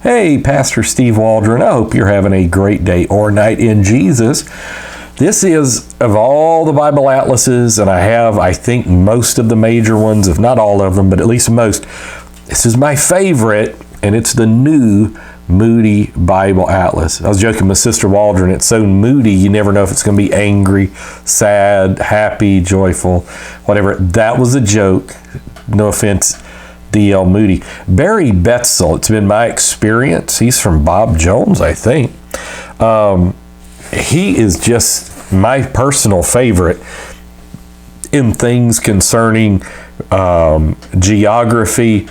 Hey, Pastor Steve Waldron. I hope you're having a great day or night in Jesus. This is, of all the Bible atlases, and I think, most of the major ones, if not all of them, but at least most, this is my favorite, and it's the new Moody Bible Atlas. I was joking with Sister Waldron, it's so moody, you never know if it's going to be angry, sad, happy, joyful, whatever. That was a joke. No offense, D.L. Moody. Barry Betzel, it's been my experience. He's from Bob Jones, I think. He is just my personal favorite in things concerning geography,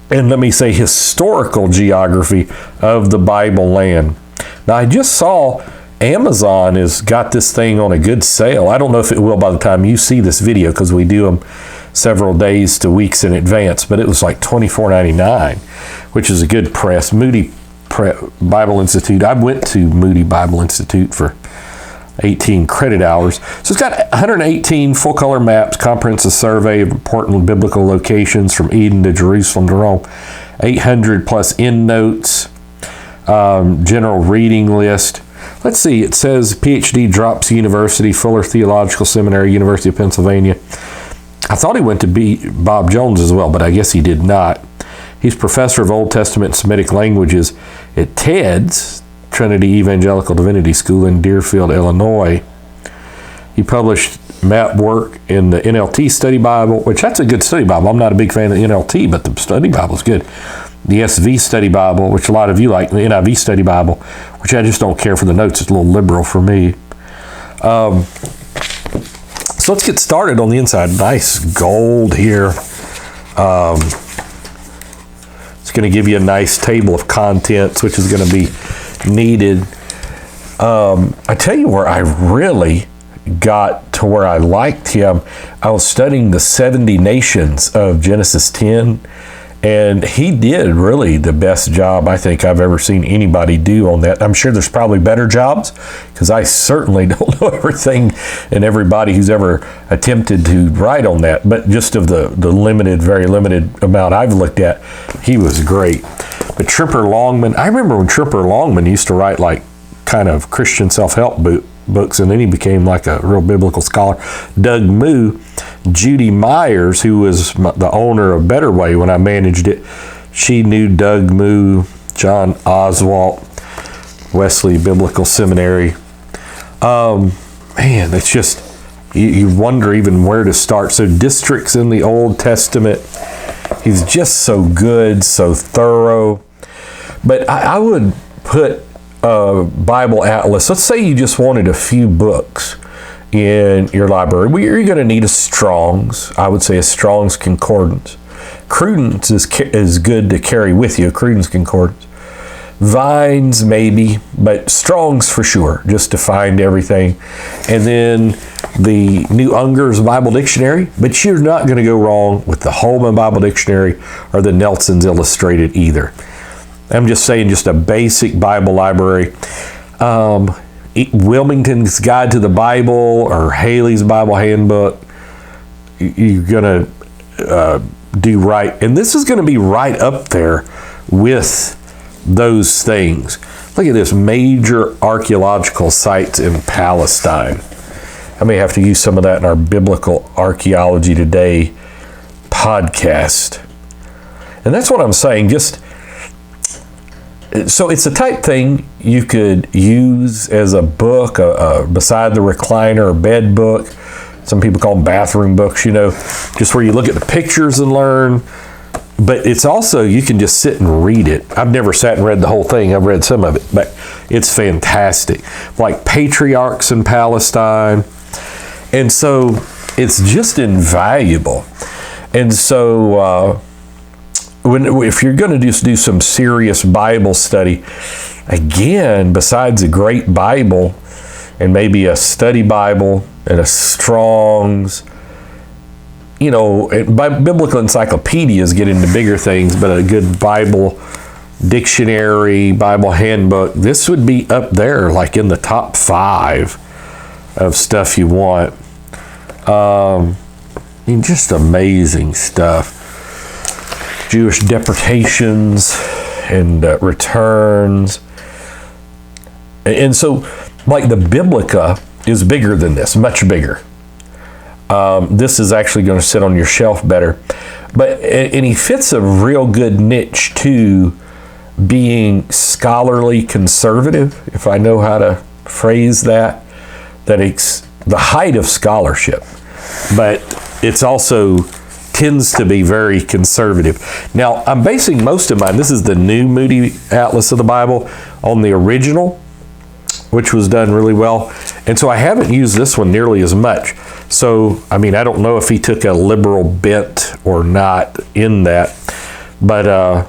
and let me say historical geography of the Bible land. Now, I just saw Amazon has got this thing on a good sale. I don't know if it will by the time you see this video, because we do them several days to weeks in advance, but it was like $24.99, which is a good press. Moody Bible Institute. I went to Moody Bible Institute for 18 credit hours. So it's got 118 full-color maps, comprehensive survey of important biblical locations from Eden to Jerusalem to Rome, 800 plus endnotes, general reading list. Let's see, it says PhD, Drops University, Fuller Theological Seminary, University of Pennsylvania. I thought he went to Bob Jones as well, but I guess he did not. He's professor of Old Testament and Semitic languages at TEDS, Trinity Evangelical Divinity School in Deerfield, Illinois. He published map work in the NLT Study Bible, which that's a good study Bible. I'm not a big fan of the NLT, but the Study Bible is good. The SV Study Bible, which a lot of you like, the NIV Study Bible, which I just don't care for the notes. It's a little liberal for me. So let's get started on the inside. Nice gold here. It's going to give you a nice table of contents, which is going to be needed. I tell you where I really got to where I liked him. I was studying the 70 nations of Genesis 10, and he did really the best job I think I've ever seen anybody do on that. I'm sure there's probably better jobs, because I certainly don't know everything and everybody who's ever attempted to write on that, but just of the limited, very limited amount I've looked at, he was great. But Tripper Longman, I remember when Tripper Longman used to write like kind of Christian self-help books, and then he became like a real biblical scholar. Doug Moo, Judy Myers, who was the owner of Better Way when I managed it, she knew Doug Moo, John Oswalt, Wesley Biblical Seminary. Man, it's just, you wonder even where to start. So districts in the Old Testament, he's just so good, so thorough. But I would put a Bible Atlas, let's say you just wanted a few books in your library. You're going to need a Strong's. I would say a Strong's Concordance. Cruden's is good to carry with you, a Cruden's Concordance. Vine's maybe, but Strong's for sure, just to find everything. And then the New Unger's Bible Dictionary, but you're not going to go wrong with the Holman Bible Dictionary or the Nelson's Illustrated either. I'm just saying, just a basic Bible library. Wilmington's Guide to the Bible or Haley's Bible Handbook, you're going to do right. And this is going to be right up there with those things. Look at this, major archaeological sites in Palestine. I may have to use some of that in our Biblical Archaeology Today podcast. And that's what I'm saying, so it's the type thing you could use as a book, beside the recliner, a bed book. Some people call them bathroom books, just where you look at the pictures and learn. But it's also, you can just sit and read it. I've never sat and read the whole thing. I've read some of it, but it's fantastic. Like Patriarchs in Palestine. And so it's just invaluable. And so if you're going to just do some serious Bible study, again, besides a great Bible and maybe a study Bible and a Strong's, biblical encyclopedias get into bigger things, but a good Bible dictionary, Bible handbook, this would be up there, like in the top 5 of stuff you want. Just amazing stuff. Jewish deportations, and returns. And so, like the Biblica is bigger than this, much bigger. This is actually going to sit on your shelf better. And he fits a real good niche to being scholarly conservative, if I know how to phrase that. That it's the height of scholarship, but it's also tends to be very conservative. Now, I'm basing most of mine, this is the new Moody Atlas of the Bible, on the original, which was done really well. And so I haven't used this one nearly as much. So, I mean, I don't know if he took a liberal bent or not in that, but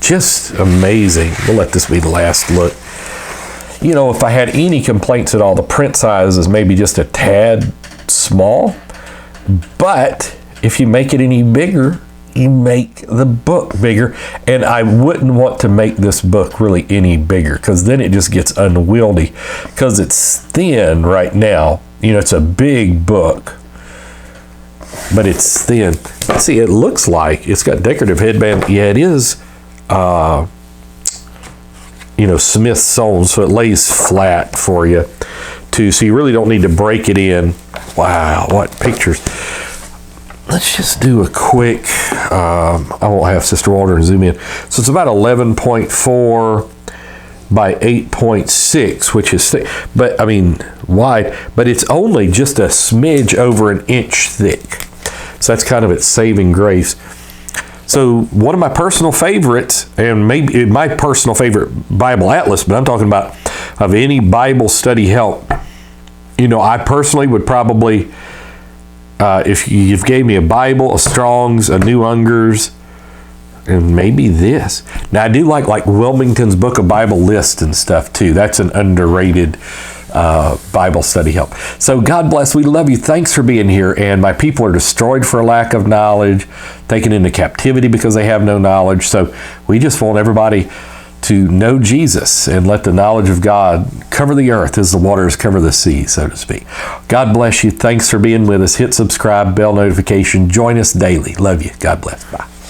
just amazing. We'll let this be the last look. You know, if I had any complaints at all, the print size is maybe just a tad small, but if you make it any bigger, you make the book bigger. And I wouldn't want to make this book really any bigger, because then it just gets unwieldy, because it's thin right now. You know, it's a big book, but it's thin. See, it looks like it's got decorative headband. Yeah, it is, you know, Smith sewn, so it lays flat for you too. So you really don't need to break it in. Wow, what pictures. Let's just do a quick, I won't have Sister Waldron zoom in. So it's about 11.4 by 8.6, which is thick, but I mean wide, but it's only just a smidge over an inch thick. So that's kind of its saving grace. So one of my personal favorites, and maybe my personal favorite Bible Atlas, but I'm talking about of any Bible study help. You know, I personally would probably, if you've gave me a Bible, a Strong's, a New Unger's, and maybe this. Now, I do like Wilmington's Book of Bible List and stuff too. That's an underrated Bible study help. So God bless. We love you. Thanks for being here. And my people are destroyed for a lack of knowledge, taken into captivity because they have no knowledge. So we just want everybody to know Jesus and let the knowledge of God cover the earth as the waters cover the sea, so to speak. God bless you. Thanks for being with us. Hit subscribe, bell notification. Join us daily. Love you. God bless. Bye.